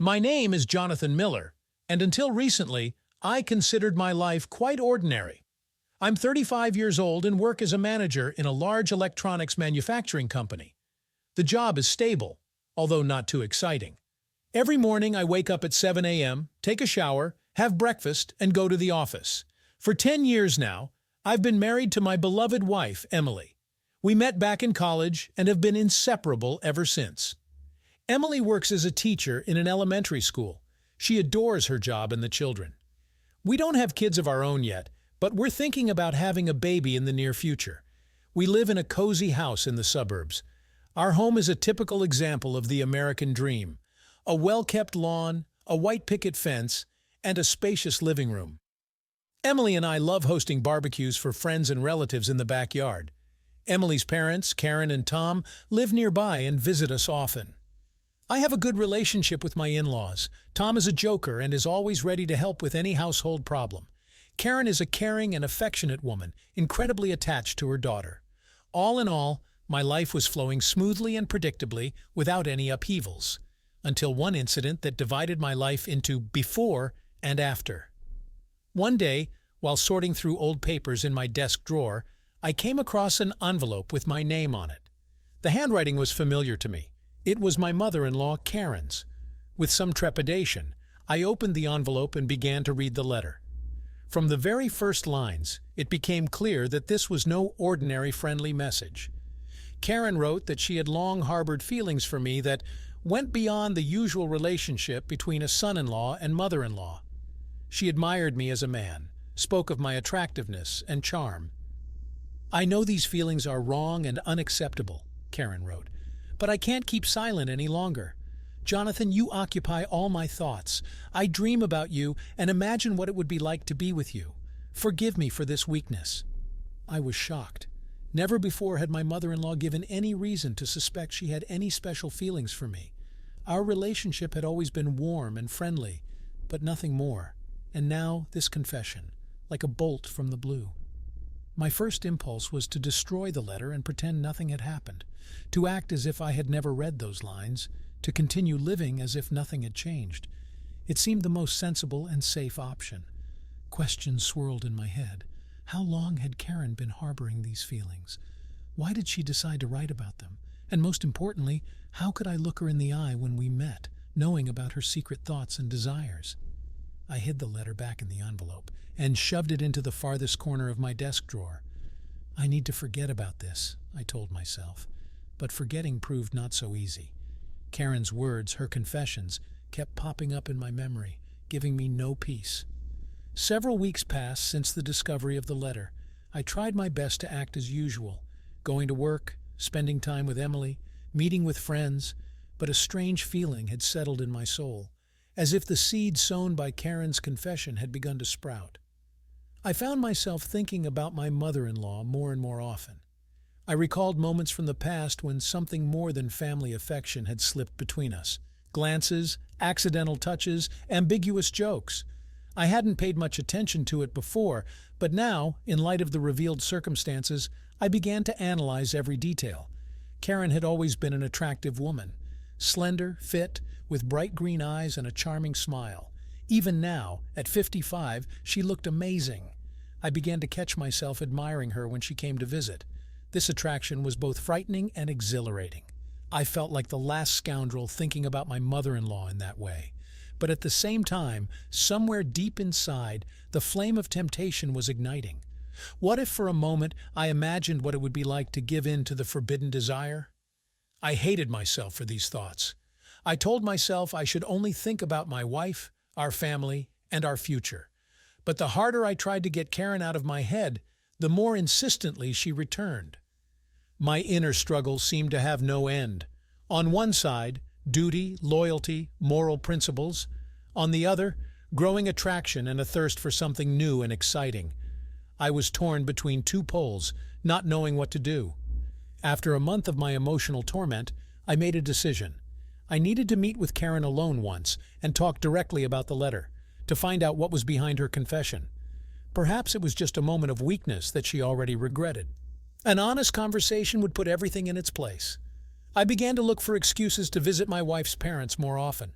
My name is Jonathan Miller, and until recently, I considered my life quite ordinary. I'm 35 years old and work as a manager in a large electronics manufacturing company. The job is stable, although not too exciting. Every morning I wake up at 7 a.m., take a shower, have breakfast, and go to the office. For 10 years now, I've been married to my beloved wife, Emily. We met back in college and have been inseparable ever since. Emily works as a teacher in an elementary school. She adores her job and the children. We don't have kids of our own yet, but we're thinking about having a baby in the near future. We live in a cozy house in the suburbs. Our home is a typical example of the American dream. A well-kept lawn, a white picket fence, and a spacious living room. Emily and I love hosting barbecues for friends and relatives in the backyard. Emily's parents, Karen and Tom, live nearby and visit us often. I have a good relationship with my in-laws. Tom is a joker and is always ready to help with any household problem. Karen is a caring and affectionate woman, incredibly attached to her daughter. All in all, my life was flowing smoothly and predictably without any upheavals, until one incident that divided my life into before and after. One day, while sorting through old papers in my desk drawer, I came across an envelope with my name on it. The handwriting was familiar to me. It was my mother-in-law, Karen's. With some trepidation, I opened the envelope and began to read the letter. From the very first lines, it became clear that this was no ordinary friendly message. Karen wrote that she had long harbored feelings for me that went beyond the usual relationship between a son-in-law and mother-in-law. She admired me as a man, spoke of my attractiveness and charm. "I know these feelings are wrong and unacceptable," Karen wrote, "but I can't keep silent any longer. Jonathan, you occupy all my thoughts. I dream about you and imagine what it would be like to be with you. Forgive me for this weakness." I was shocked. Never before had my mother-in-law given any reason to suspect she had any special feelings for me. Our relationship had always been warm and friendly, but nothing more. And now this confession, like a bolt from the blue. My first impulse was to destroy the letter and pretend nothing had happened, to act as if I had never read those lines, to continue living as if nothing had changed. It seemed the most sensible and safe option. Questions swirled in my head. How long had Karen been harboring these feelings? Why did she decide to write about them? And most importantly, how could I look her in the eye when we met, knowing about her secret thoughts and desires? I hid the letter back in the envelope and shoved it into the farthest corner of my desk drawer. I need to forget about this, I told myself. But forgetting proved not so easy. Karen's words, her confessions, kept popping up in my memory, giving me no peace. Several weeks passed since the discovery of the letter. I tried my best to act as usual, going to work, spending time with Emily, meeting with friends, but a strange feeling had settled in my soul, as if the seed sown by Karen's confession had begun to sprout. I found myself thinking about my mother-in-law more and more often. I recalled moments from the past when something more than family affection had slipped between us. Glances, accidental touches, ambiguous jokes. I hadn't paid much attention to it before, but now, in light of the revealed circumstances, I began to analyze every detail. Karen had always been an attractive woman. Slender, fit, with bright green eyes and a charming smile. Even now, at 55, she looked amazing. I began to catch myself admiring her when she came to visit. This attraction was both frightening and exhilarating. I felt like the last scoundrel thinking about my mother-in-law in that way. But at the same time, somewhere deep inside, the flame of temptation was igniting. What if for a moment I imagined what it would be like to give in to the forbidden desire? I hated myself for these thoughts. I told myself I should only think about my wife, our family, and our future. But the harder I tried to get Karen out of my head, the more insistently she returned. My inner struggle seemed to have no end. On one side, duty, loyalty, moral principles. On the other, growing attraction and a thirst for something new and exciting. I was torn between two poles, not knowing what to do. After a month of my emotional torment, I made a decision. I needed to meet with Karen alone once and talk directly about the letter, to find out what was behind her confession. Perhaps it was just a moment of weakness that she already regretted. An honest conversation would put everything in its place. I began to look for excuses to visit my wife's parents more often.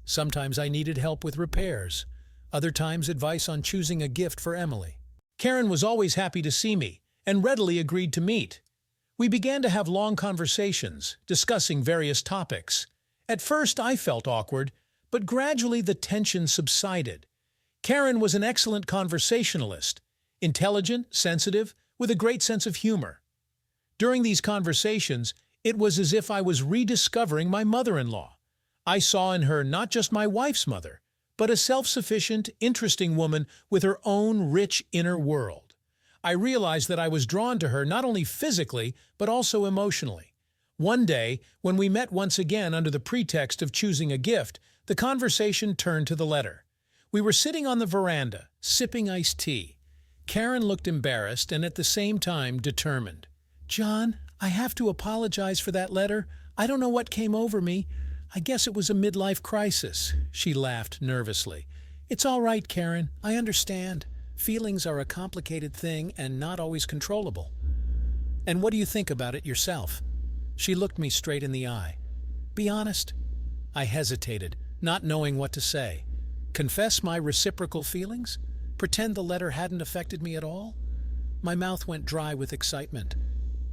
Sometimes I needed help with repairs. Other times advice on choosing a gift for Emily. Karen was always happy to see me and readily agreed to meet. We began to have long conversations, discussing various topics. At first I felt awkward, but gradually the tension subsided. Karen was an excellent conversationalist, intelligent, sensitive, with a great sense of humor. During these conversations, it was as if I was rediscovering my mother-in-law. I saw in her not just my wife's mother, but a self-sufficient, interesting woman with her own rich inner world. I realized that I was drawn to her not only physically, but also emotionally. One day, when we met once again under the pretext of choosing a gift, the conversation turned to the letter. We were sitting on the veranda, sipping iced tea. Karen looked embarrassed and at the same time determined. "John, I have to apologize for that letter. I don't know what came over me. I guess it was a midlife crisis." She laughed nervously. "It's all right, Karen. I understand. Feelings are a complicated thing and not always controllable. And what do you think about it yourself?" She looked me straight in the eye. "Be honest." I hesitated, not knowing what to say. Confess my reciprocal feelings? Pretend the letter hadn't affected me at all? My mouth went dry with excitement.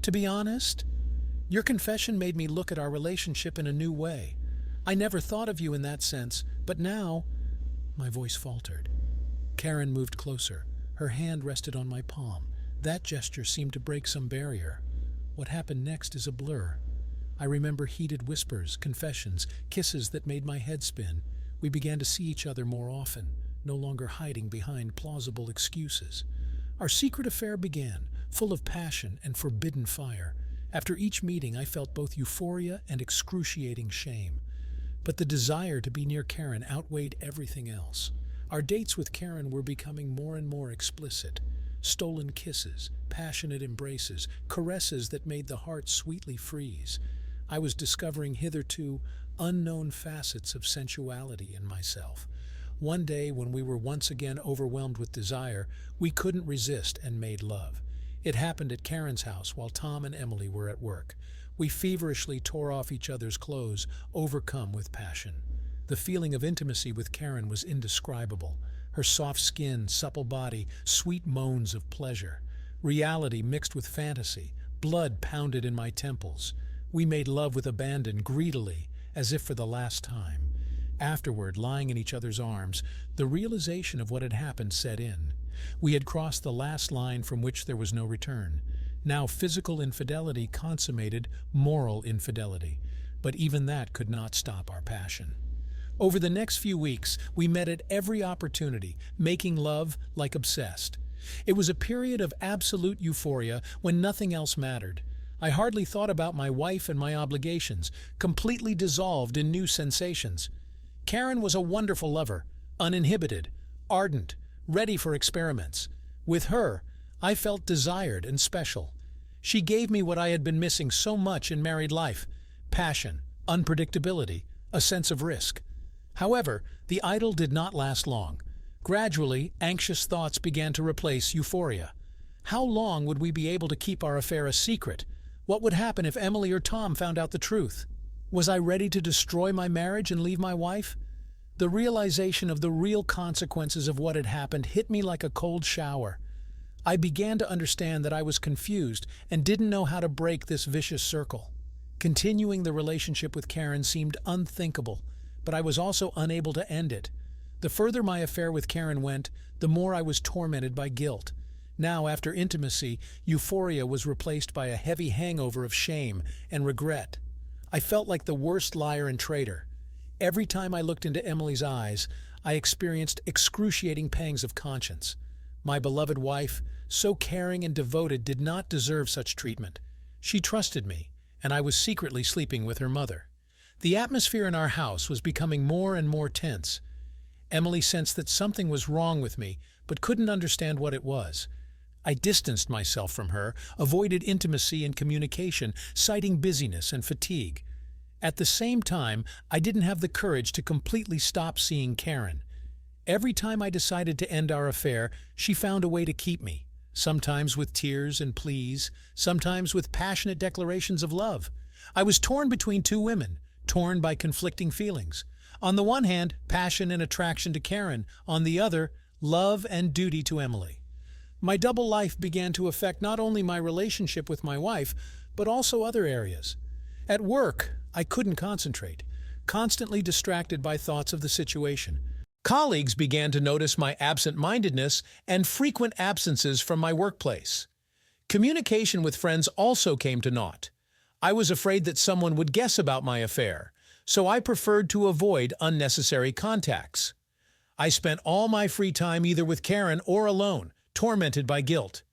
"To be honest, your confession made me look at our relationship in a new way. I never thought of you in that sense, but now—" My voice faltered. Karen moved closer. Her hand rested on my palm. That gesture seemed to break some barrier. What happened next is a blur. I remember heated whispers, confessions, kisses that made my head spin. We began to see each other more often, no longer hiding behind plausible excuses. Our secret affair began, full of passion and forbidden fire. After each meeting, I felt both euphoria and excruciating shame. But the desire to be near Karen outweighed everything else. Our dates with Karen were becoming more and more explicit. Stolen kisses, passionate embraces, caresses that made the heart sweetly freeze. I was discovering hitherto unknown facets of sensuality in myself. One day, when we were once again overwhelmed with desire, we couldn't resist and made love. It happened at Karen's house while Tom and Emily were at work. We feverishly tore off each other's clothes, overcome with passion. The feeling of intimacy with Karen was indescribable. Her soft skin, supple body, sweet moans of pleasure. Reality mixed with fantasy. Blood pounded in my temples. We made love with abandon, greedily, as if for the last time. Afterward, lying in each other's arms, the realization of what had happened set in. We had crossed the last line from which there was no return. Now physical infidelity consummated moral infidelity, but even that could not stop our passion. Over the next few weeks, we met at every opportunity, making love like obsessed. It was a period of absolute euphoria when nothing else mattered. I hardly thought about my wife and my obligations, completely dissolved in new sensations. Karen was a wonderful lover, uninhibited, ardent, ready for experiments. With her, I felt desired and special. She gave me what I had been missing so much in married life: passion, unpredictability, a sense of risk. However, the idyll did not last long. Gradually, anxious thoughts began to replace euphoria. How long would we be able to keep our affair a secret? What would happen if Emily or Tom found out the truth? Was I ready to destroy my marriage and leave my wife? The realization of the real consequences of what had happened hit me like a cold shower. I began to understand that I was confused and didn't know how to break this vicious circle. Continuing the relationship with Karen seemed unthinkable, but I was also unable to end it. The further my affair with Karen went, the more I was tormented by guilt. Now, after intimacy, euphoria was replaced by a heavy hangover of shame and regret. I felt like the worst liar and traitor. Every time I looked into Emily's eyes, I experienced excruciating pangs of conscience. My beloved wife, so caring and devoted, did not deserve such treatment. She trusted me, and I was secretly sleeping with her mother. The atmosphere in our house was becoming more and more tense. Emily sensed that something was wrong with me, but couldn't understand what it was. I distanced myself from her, avoided intimacy and communication, citing busyness and fatigue. At the same time, I didn't have the courage to completely stop seeing Karen. Every time I decided to end our affair, she found a way to keep me, sometimes with tears and pleas, sometimes with passionate declarations of love. I was torn between two women, torn by conflicting feelings. On the one hand, passion and attraction to Karen. On the other, love and duty to Emily. My double life began to affect not only my relationship with my wife, but also other areas. At work, I couldn't concentrate, constantly distracted by thoughts of the situation. Colleagues began to notice my absent-mindedness and frequent absences from my workplace. Communication with friends also came to naught. I was afraid that someone would guess about my affair, so I preferred to avoid unnecessary contacts. I spent all my free time either with Karen or alone, tormented by guilt.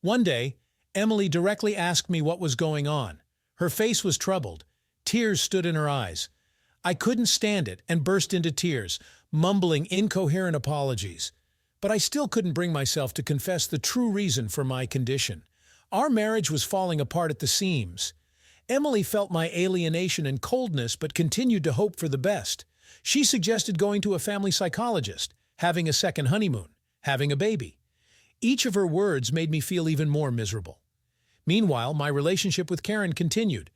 One day, Emily directly asked me what was going on. Her face was troubled. Tears stood in her eyes. I couldn't stand it and burst into tears, mumbling incoherent apologies. But I still couldn't bring myself to confess the true reason for my condition. Our marriage was falling apart at the seams. Emily felt my alienation and coldness but continued to hope for the best. She suggested going to a family psychologist, having a second honeymoon, having a baby. Each of her words made me feel even more miserable. Meanwhile, my relationship with Karen continued.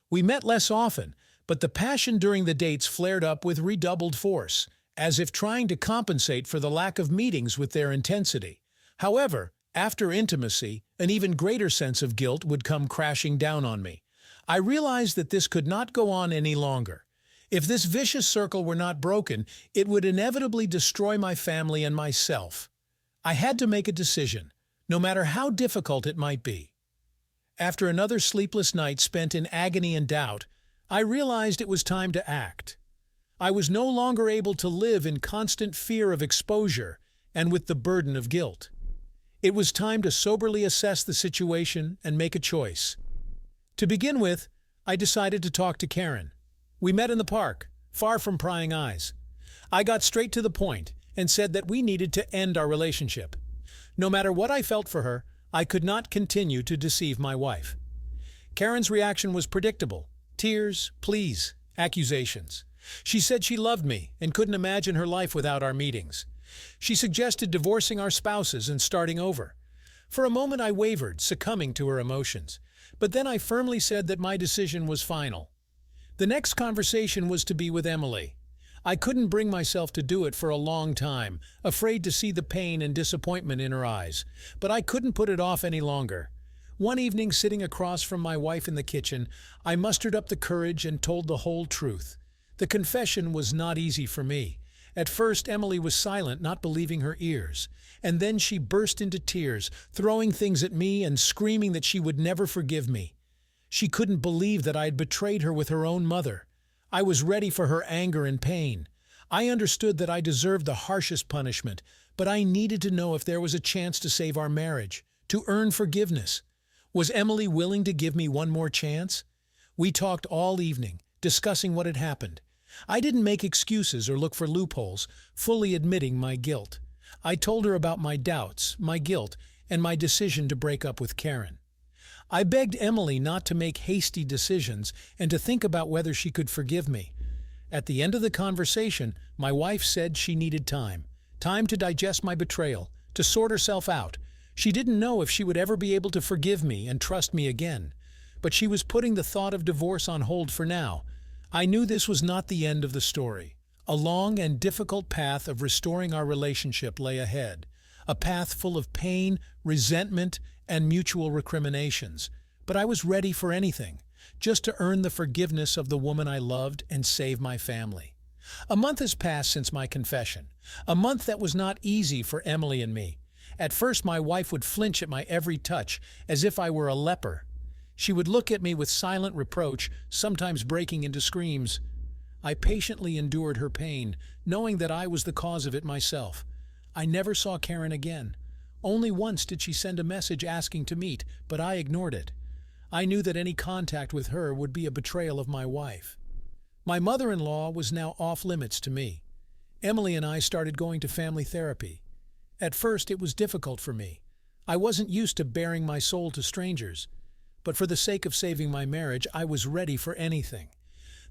We met less often, but the passion during the dates flared up with redoubled force, as if trying to compensate for the lack of meetings with their intensity. However, after intimacy, an even greater sense of guilt would come crashing down on me. I realized that this could not go on any longer. If this vicious circle were not broken, it would inevitably destroy my family and myself. I had to make a decision, no matter how difficult it might be. After another sleepless night spent in agony and doubt, I realized it was time to act. I was no longer able to live in constant fear of exposure and with the burden of guilt. It was time to soberly assess the situation and make a choice. To begin with, I decided to talk to Karen. We met in the park, far from prying eyes. I got straight to the point and said that we needed to end our relationship. No matter what I felt for her, I could not continue to deceive my wife. Karen's reaction was predictable. Tears, pleas, accusations. She said she loved me and couldn't imagine her life without our meetings. She suggested divorcing our spouses and starting over. For a moment I wavered, succumbing to her emotions. But then I firmly said that my decision was final. The next conversation was to be with Emily. I couldn't bring myself to do it for a long time, afraid to see the pain and disappointment in her eyes. But I couldn't put it off any longer. One evening, sitting across from my wife in the kitchen, I mustered up the courage and told the whole truth. The confession was not easy for me. At first, Emily was silent, not believing her ears. And then she burst into tears, throwing things at me and screaming that she would never forgive me. She couldn't believe that I had betrayed her with her own mother. I was ready for her anger and pain. I understood that I deserved the harshest punishment, but I needed to know if there was a chance to save our marriage, to earn forgiveness. Was Emily willing to give me one more chance? We talked all evening, discussing what had happened. I didn't make excuses or look for loopholes, fully admitting my guilt. I told her about my doubts, my guilt, and my decision to break up with Karen. I begged Emily not to make hasty decisions and to think about whether she could forgive me. At the end of the conversation, my wife said she needed time to digest my betrayal, to sort herself out. She didn't know if she would ever be able to forgive me and trust me again, but she was putting the thought of divorce on hold for now. I knew this was not the end of the story. A long and difficult path of restoring our relationship lay ahead, a path full of pain, resentment, and mutual recriminations. But I was ready for anything, just to earn the forgiveness of the woman I loved and save my family. A month has passed since my confession, a month that was not easy for Emily and me. At first, my wife would flinch at my every touch, as if I were a leper. She would look at me with silent reproach, sometimes breaking into screams. I patiently endured her pain, knowing that I was the cause of it myself. I never saw Karen again. Only once did she send a message asking to meet, but I ignored it. I knew that any contact with her would be a betrayal of my wife. My mother-in-law was now off-limits to me. Emily and I started going to family therapy. At first, it was difficult for me. I wasn't used to baring my soul to strangers. But for the sake of saving my marriage, I was ready for anything.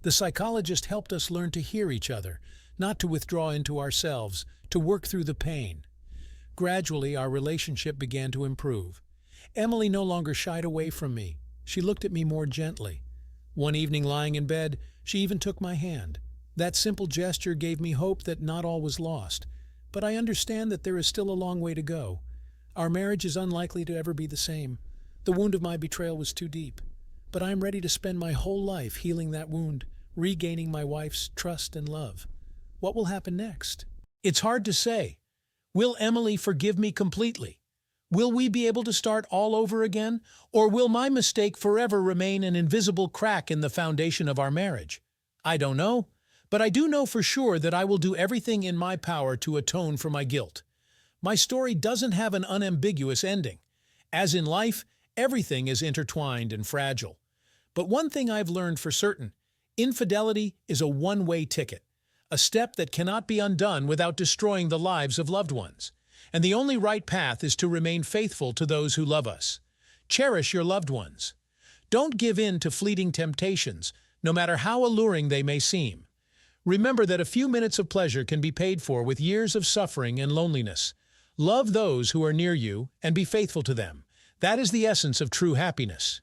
The psychologist helped us learn to hear each other, not to withdraw into ourselves, to work through the pain. Gradually, our relationship began to improve. Emily no longer shied away from me. She looked at me more gently. One evening, lying in bed, she even took my hand. That simple gesture gave me hope that not all was lost, but I understand that there is still a long way to go. Our marriage is unlikely to ever be the same. The wound of my betrayal was too deep, but I am ready to spend my whole life healing that wound, regaining my wife's trust and love. What will happen next? It's hard to say. Will Emily forgive me completely? Will we be able to start all over again? Or will my mistake forever remain an invisible crack in the foundation of our marriage? I don't know, but I do know for sure that I will do everything in my power to atone for my guilt. My story doesn't have an unambiguous ending. As in life, everything is intertwined and fragile. But one thing I've learned for certain, infidelity is a one-way ticket, a step that cannot be undone without destroying the lives of loved ones. And the only right path is to remain faithful to those who love us. Cherish your loved ones. Don't give in to fleeting temptations, no matter how alluring they may seem. Remember that a few minutes of pleasure can be paid for with years of suffering and loneliness. Love those who are near you and be faithful to them. That is the essence of true happiness.